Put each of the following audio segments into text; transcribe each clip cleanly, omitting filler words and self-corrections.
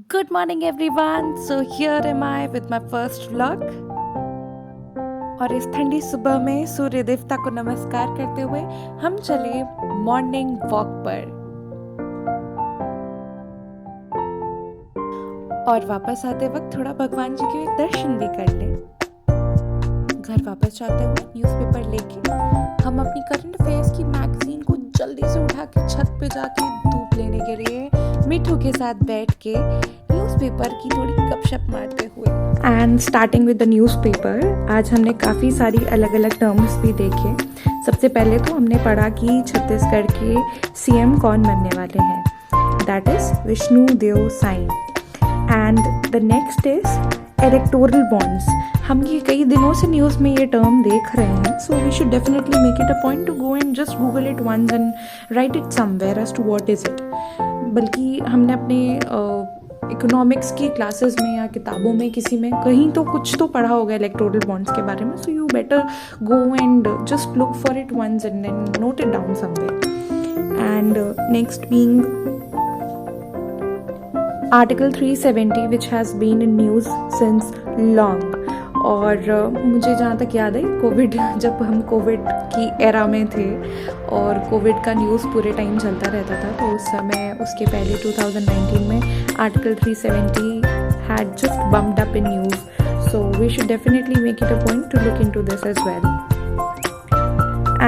Good morning everyone. So here am I with my first vlog और इस ठंडी सुबह में सूर्य देवता को नमस्कार करते हुए हम चले मॉर्निंग वॉक पर और वापस आते वक्त थोड़ा भगवान जी के दर्शन भी कर ले। घर वापस जाते हुए न्यूज़पेपर लेके हम अपनी करंट अफेयर्स की मैगजीन को जल्दी से उठा के छत पे जाके धूप लेने के लिए मिठू के साथ बैठ के न्यूज़पेपर की थोड़ी गपशप मारते हुए and starting with the newspaper आज हमने काफ़ी सारी अलग अलग टर्म्स भी देखे। सबसे पहले तो हमने पढ़ा कि छत्तीसगढ़ के सीएम कौन बनने वाले हैं, that is Vishnu Deo Sai. And the next is electoral bonds. हम ये कई दिनों से न्यूज़ में ये टर्म देख रहे हैं, so we should definitely make it a point to go and just Google it once and write it somewhere as to what is it. बल्कि हमने अपने इकोनॉमिक्स की क्लासेस में या किताबों में किसी में कहीं तो कुछ तो पढ़ा होगा इलेक्टोरल बॉन्ड्स के बारे में, so you better go and just look for it once and then note it down somewhere. And next being article 370 which has been in news since long. और मुझे जहाँ तक याद है कोविड, जब हम कोविड की एरा में थे और कोविड का न्यूज़ पूरे टाइम चलता रहता था, तो उस समय उसके पहले 2019 में article 370 had just bumped up in news, so we should definitely make it a point to look into this as well.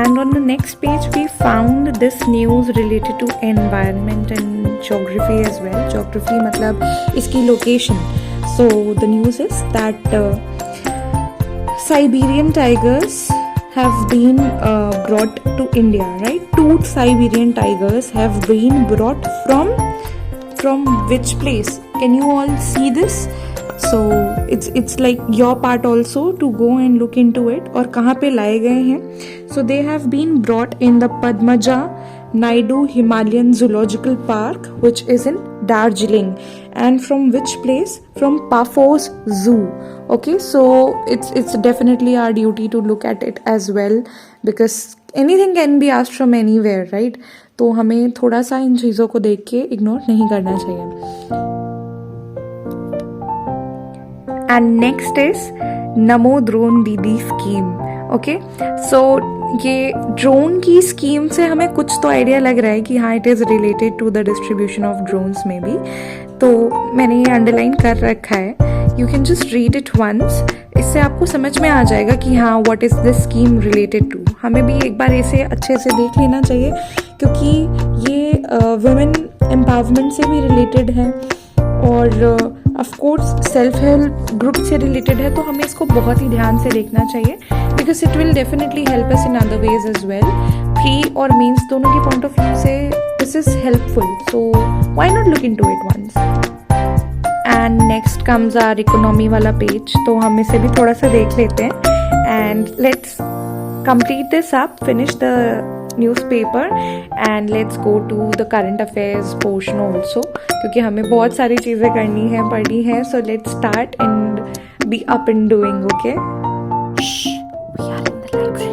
And on the next page we found this news related to environment and geography as well. Geography मतलब इसकी location. So the news is that Siberian tigers have been brought to India, right? Two Siberian tigers have been brought from which place? Can you all see this? So it's like your part also to go and look into it. और कहाँ पे लाए गए हैं? So they have been brought in the Padmaja Naidu Himalayan Zoological Park, which is in Darjeeling. And from which place? From Paphos Zoo. Okay, so it's definitely our duty to look at it as well, because anything can be asked from anywhere, right? तो हमें थोड़ा सा इन चीज़ों को देख के ignore नहीं करना चाहिए। And next is NaMo drone दीदी स्कीम। ओके, सो ये ड्रोन की स्कीम से हमें कुछ तो आइडिया लग रहा है कि हाँ it is related to the distribution of drones में भी। तो मैंने ये अंडरलाइन कर रखा है, you can just read it once. इससे आपको समझ में आ जाएगा कि हाँ what is this scheme related to. हमें भी एक बार इसे अच्छे से देख लेना चाहिए, क्योंकि ये वुमेन एम्पावरमेंट से भी रिलेटेड है और of course self help group से रिलेटेड है। तो हमें इसको बहुत ही ध्यान से देखना चाहिए, because it will definitely help us in other ways as well. Pre और मीन्स दोनों के पॉइंट ऑफ व्यू से this is helpful, so why not look into it once. And next comes our economy वाला page, तो हम इसे भी थोड़ा सा देख लेते हैं and let's complete this up, finish the newspaper and let's go to the current affairs portion also, क्योंकि हमें बहुत सारी चीज़ें करनी है, पढ़नी है। So let's start and be up in doing. Okay, we are in the library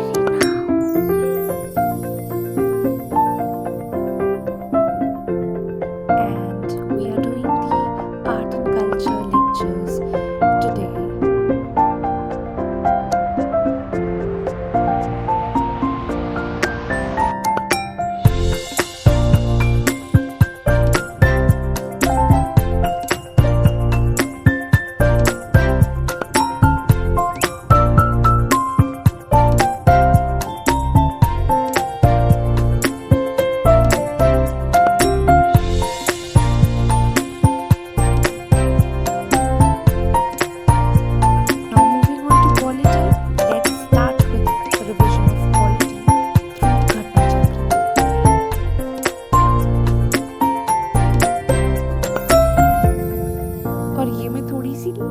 and we are doing the art and culture lectures today.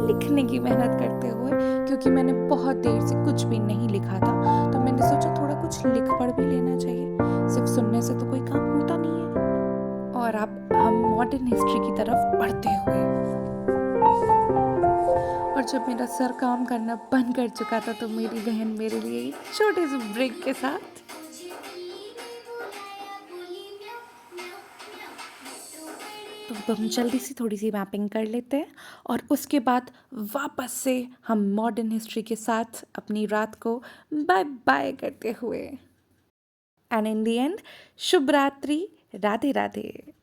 लिखने की मेहनत करते हुए, क्योंकि मैंने बहुत देर से कुछ भी नहीं लिखा था, तो मैंने सोचा थोड़ा कुछ लिख पढ़ भी लेना चाहिए। सिर्फ सुनने से तो कोई काम होता नहीं है। और अब हम मॉडर्न हिस्ट्री की तरफ बढ़ते हुए, और जब मेरा सर काम करना बंद कर चुका था, तो मेरी बहन मेरे लिए एक छोटे से ब्रेक के साथ तो हम जल्दी से थोड़ी सी मैपिंग कर लेते हैं और उसके बाद वापस से हम मॉडर्न हिस्ट्री के साथ अपनी रात को बाय बाय करते हुए एंड इन द एंड शुभ रात्रि, राधे राधे।